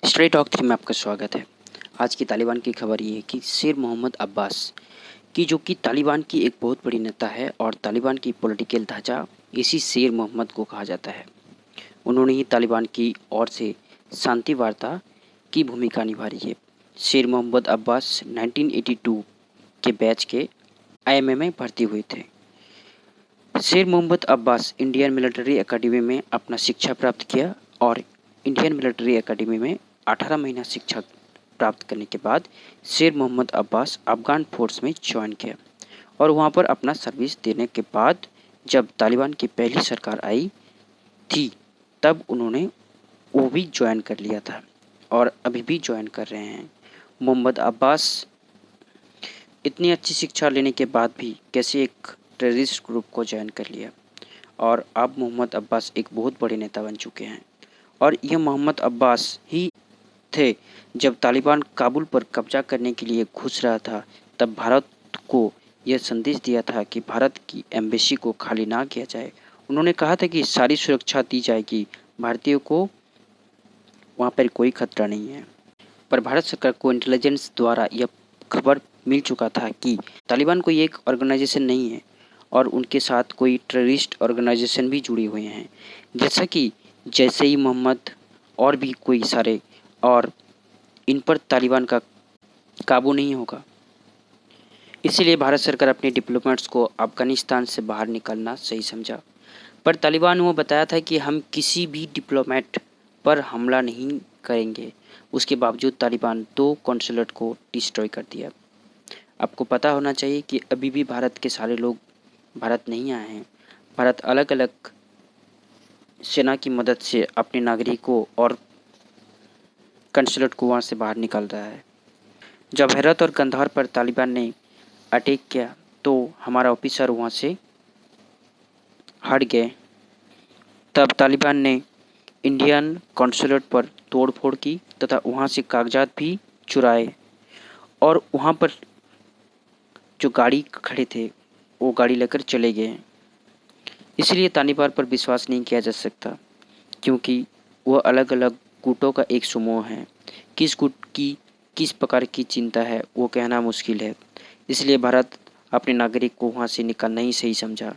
Straight talk 3 में आपका स्वागत है। आज की तालिबान की खबर ये है कि शेर मोहम्मद अब्बास की जो कि तालिबान की एक बहुत बड़ी नेता है और तालिबान की पॉलिटिकल ढांचा इसी शेर मोहम्मद को कहा जाता है। उन्होंने ही तालिबान की ओर से शांति वार्ता की भूमिका निभा रही है। शेर मोहम्मद अब्बास 1982 के बैच के आईएमए में भर्ती हुए थे। Sher Mohammad Abbas Indian Military Academy में अपना शिक्षा प्राप्त किया और इंडियन मिलिट्री एकेडमी में 18 महीना शिक्षा प्राप्त करने के बाद शेर मोहम्मद अब्बास अफगान फोर्स में ज्वाइन किया और वहां पर अपना सर्विस देने के बाद जब तालिबान की पहली सरकार आई थी तब उन्होंने वो भी ज्वाइन कर लिया था और अभी भी ज्वाइन कर रहे हैं। मोहम्मद अब्बास इतनी अच्छी शिक्षा लेने के बाद भी कैसे एक टेररिस्ट ग्रुप को ज्वाइन कर लिया और अब मोहम्मद अब्बास एक बहुत बड़े नेता बन चुके हैं। और यह मोहम्मद अब्बास ही थे जब तालिबान काबुल पर कब्जा करने के लिए घुस रहा था तब भारत को यह संदेश दिया था कि भारत की एम्बेसी को खाली ना किया जाए। उन्होंने कहा था कि सारी सुरक्षा दी जाएगी, भारतीयों को वहाँ पर कोई खतरा नहीं है। पर भारत सरकार को इंटेलिजेंस द्वारा यह खबर मिल चुका था कि तालिबान कोई एक ऑर्गेनाइजेशन नहीं है और उनके साथ कोई टेररिस्ट ऑर्गेनाइजेशन भी जुड़ी हुए हैं, जैसा कि जैसे ही मोहम्मद और भी कोई सारे और इन पर तालिबान का काबू नहीं होगा। इसीलिए भारत सरकार अपने डिप्लोमेट्स को अफगानिस्तान से बाहर निकलना सही समझा। पर तालिबान ने बताया था कि हम किसी भी डिप्लोमेट पर हमला नहीं करेंगे। उसके बावजूद तालिबान 2 कॉन्सुलेट को डिस्ट्रॉय कर दिया। आपको पता होना चाहिए कि अभी भी भारत के सारे लोग भारत नहीं आए हैं। भारत अलग अलग सेना की मदद से अपने नागरिकों और कंसुलेट को वहाँ से बाहर निकाल रहा है। जब हेरत और कंधार पर तालिबान ने अटैक किया तो हमारा ऑफिसर वहाँ से हट गए। तब तालिबान ने इंडियन कॉन्सुलेट पर तोड़फोड़ की तथा वहाँ से कागजात भी चुराए और वहाँ पर जो गाड़ी खड़े थे वो गाड़ी लेकर चले गए। इसलिए तालिबान पर विश्वास नहीं किया जा सकता क्योंकि वह अलग अलग गुटों का एक समूह है। किस गुट की किस प्रकार की चिंता है वो कहना मुश्किल है। इसलिए भारत अपने नागरिक को वहाँ से निकालना ही सही समझा।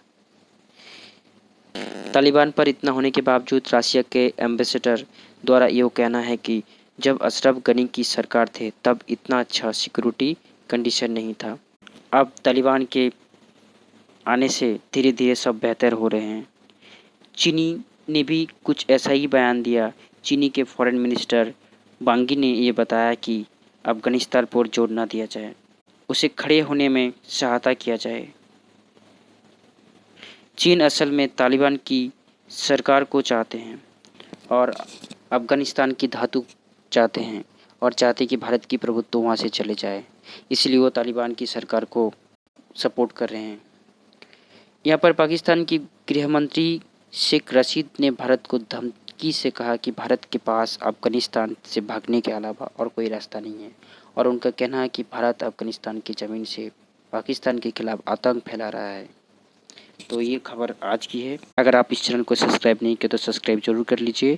तालिबान पर इतना होने के बावजूद रशिया के एम्बेसडर द्वारा ये कहना है कि जब अशरफ गनी की सरकार थे तब इतना अच्छा सिक्योरिटी कंडीशन नहीं था। अब तालिबान के आने से धीरे धीरे सब बेहतर हो रहे हैं। चीनी ने भी कुछ ऐसा ही बयान दिया। चीनी के फॉरेन मिनिस्टर वांगी ने ये बताया कि अफगानिस्तान पर जोर न दिया जाए, उसे खड़े होने में सहायता किया जाए। चीन असल में तालिबान की सरकार को चाहते हैं और अफगानिस्तान की धातु चाहते हैं और चाहते हैं कि भारत की प्रभुत्व वहाँ से चले जाए। इसलिए वो तालिबान की सरकार को सपोर्ट कर रहे हैं। यहाँ पर पाकिस्तान की गृह मंत्री शेख रशीद ने भारत को धमकी से कहा कि भारत के पास अफगानिस्तान से भागने के अलावा और कोई रास्ता नहीं है और उनका कहना है कि भारत अफगानिस्तान की ज़मीन से पाकिस्तान के खिलाफ आतंक फैला रहा है। तो ये खबर आज की है। अगर आप इस चैनल को सब्सक्राइब नहीं किया तो सब्सक्राइब जरूर कर लीजिए।